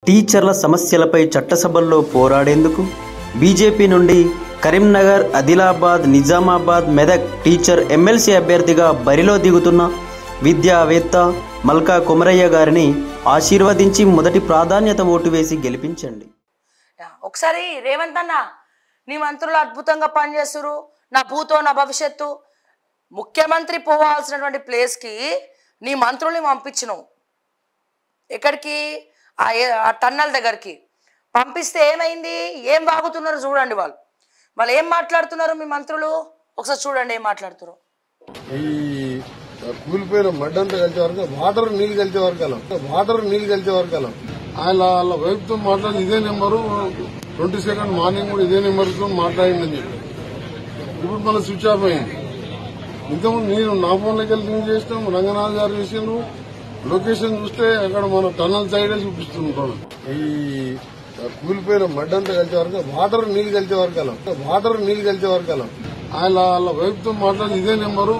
టీచర్ల సమస్యలపై చట్టసభల్లో పోరాడేందుకు బీజేపీ నుండి కరీంనగర్, ఆదిలాబాద్, నిజామాబాద్, మెదక్ టీచర్ ఎమ్మెల్సీ అభ్యర్థిగా బరిలో దిగుతున్న విద్యావేత్త మల్కా కొమరయ్య గారిని ఆశీర్వదించి మొదటి ప్రాధాన్యత ఓటు వేసి గెలిపించండి. ఒకసారి రేవంత్ అన్న, నీ మంత్రులు అద్భుతంగా పనిచేస్తున్నారు, నా భూతో నా భవిష్యత్తు. ముఖ్యమంత్రి పోవాల్సినటువంటి ప్లేస్కి నీ మంత్రుల్ని పంపించినావు. ఎక్కడికి? ఆ టన్నల్ దగ్గరికి పంపిస్తే ఏమైంది? ఏం వాగుతున్నారు చూడండి. వాళ్ళు ఏం మాట్లాడుతున్నారు మీ మంత్రులు? ఒకసారి చూడండి ఏం మాట్లాడుతున్నారు. ఈ కూలిపోయిన మడ్డంతా కలిసే వరకు వాటర్ నీళ్లు కలిసే వరకు వాళ్ళ వైపుతో మాట్లాడి ఇదే నెంబరు 22 మార్నింగ్ కూడా ఇదే నెంబర్తో మాట్లాడిందని చెప్పి ఇప్పుడు మన స్విచ్ ఆఫ్ అయింది. ఇంతకుముందు నేను నా ఫోన్లోకి వెళ్ళి లింక్ చేసినాం, రంగనాథ్ గారు చేసిండు. లొకేషన్ చూస్తే అక్కడ మన టన్నల్ సైడే చూపిస్తుంటాం. ఈ కూలిపోయిన మడ్డంతా కలిసే వరకు వాటర్ నీళ్లు కలిసే వరకు వాళ్ళ వైపుతో మాట్లాడి ఇదే నెంబరు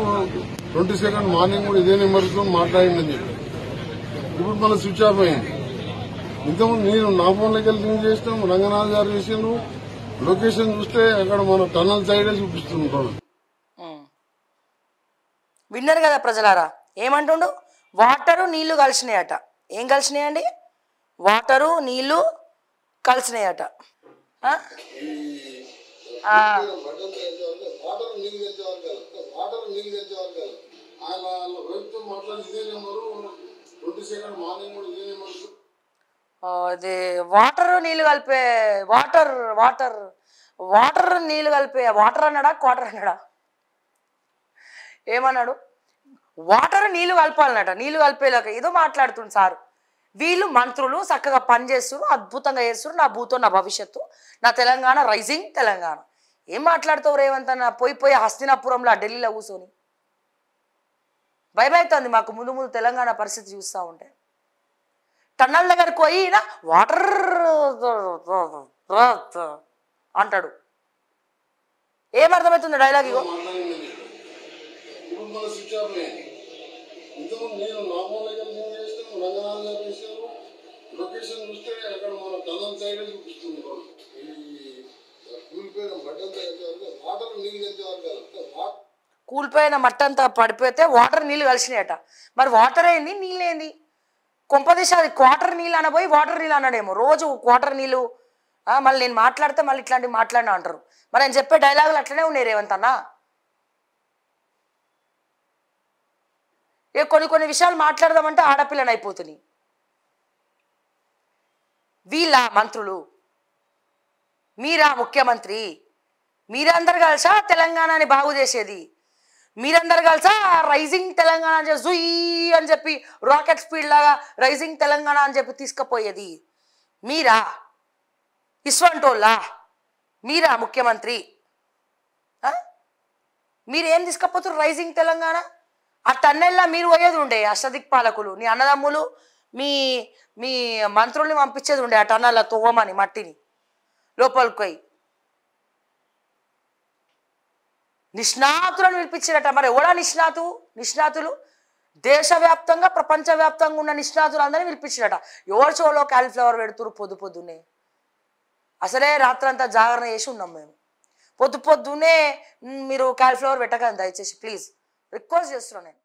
22 మార్నింగ్ కూడా ఇదే నెంబర్తో మాట్లాడిందని చెప్పి ఇప్పుడు మన స్విచ్ ఆఫ్ అయింది. ఇంతకుముందు నేను నా ఫోన్లోకి వెళ్ళి లింక్ చేసినాం, రంగనాథ్ గారు చేసిండు. లొకేషన్ చూస్తే అక్కడ మన టన్నల్ సైడే చూపిస్తుంటాం. విన్నారు కదా ప్రజలారా, ఏమంటుండు? వాటరు నీళ్లు కలిసినాయట. ఏం కలిసినాయండి? వాటరు నీళ్లు కలిసినాయట. అది వాటర్ నీళ్లు కలిపే వాటర్ నీళ్లు కలిపే వాటర్ అన్నాడా క్వార్టర్ అన్నాడా? ఏమన్నాడు? వాటర్ నీళ్లు కలపాలన్నట. నీళ్లు కలిపేలాగా ఏదో మాట్లాడుతుంది సార్. వీళ్ళు మంత్రులు చక్కగా పనిచేస్తున్నారు, అద్భుతంగా చేస్తున్నారు. నా భూతో నా భవిష్యత్తు, నా తెలంగాణ రైజింగ్ తెలంగాణ. ఏం మాట్లాడుతావు రేవంత్ అన్న? పోయి హస్తినాపురంలో ఢిల్లీలో కూర్చొని భయమవుతుంది మాకు ముందు తెలంగాణ పరిస్థితి చూస్తూ ఉంటే. టన్నల్ దగ్గరికి పోయి వాటర్ అంటాడు. ఏమర్థమవుతుంది డైలాగ్? ఇగో కూలిపోయిన మట్టంతా పడిపోతే వాటర్ నీళ్ళు కలిసినాయట. మరి వాటర్ ఏంది, నీళ్ళేంది? కొంపదీసి అది క్వార్టర్ నీళ్ళు అనబోయి వాటర్ నీళ్ళు అన్నాడేమో. రోజు క్వార్టర్ నీళ్ళు. మళ్ళీ నేను మాట్లాడితే మళ్ళీ ఇట్లాంటివి మాట్లాడినా అంటారు. మరి నేను చెప్పే డైలాగులు అట్లనే ఉన్నాయి రేవంత్ అన్న. కొన్ని విషయాలు మాట్లాడదామంటే ఆడపిల్లని అయిపోతుంది. వీళ్ళ మంత్రులు, మీరా ముఖ్యమంత్రి, మీరందరు కలిసా తెలంగాణని బాగు చేసేది? మీరందరు కలిసా రైజింగ్ తెలంగాణ అని చెప్పి జుయ్ అని చెప్పి రాకెట్ స్పీడ్ లాగా రైజింగ్ తెలంగాణ అని చెప్పి తీసుకుపోయేది మీరా? ఇస్వంటోళ్ళా? మీరా ముఖ్యమంత్రి? మీరేం తీసుకపోతారు రైజింగ్ తెలంగాణ? ఆ టన్నెల్లా మీరు పోయేది ఉండే అష్టదిక్పాలకులు, నీ అన్నదమ్ములు, మీ మంత్రుల్ని పంపించేది ఉండే ఆ టన్నెల్లా తోమని మట్టిని లోపలికి పోయి. నిష్ణాతులను పిలిపించారట. మరి ఎవడా నిష్ణాతులు? దేశవ్యాప్తంగా ప్రపంచవ్యాప్తంగా ఉన్న నిష్ణాతులు అందరినీ పిలిపించారట. ఎవరి షోలో కాలీఫ్లవర్ పెడుతురు పొద్దున్నే? అసలే రాత్రంతా జాగరణ చేసి ఉన్నాం మేము. పొద్దున్నే మీరు కాలీఫ్లవర్ పెట్టకండి దయచేసి, ప్లీజ్ రిక్వెస్ట్ చేస్తున్నాను నేను.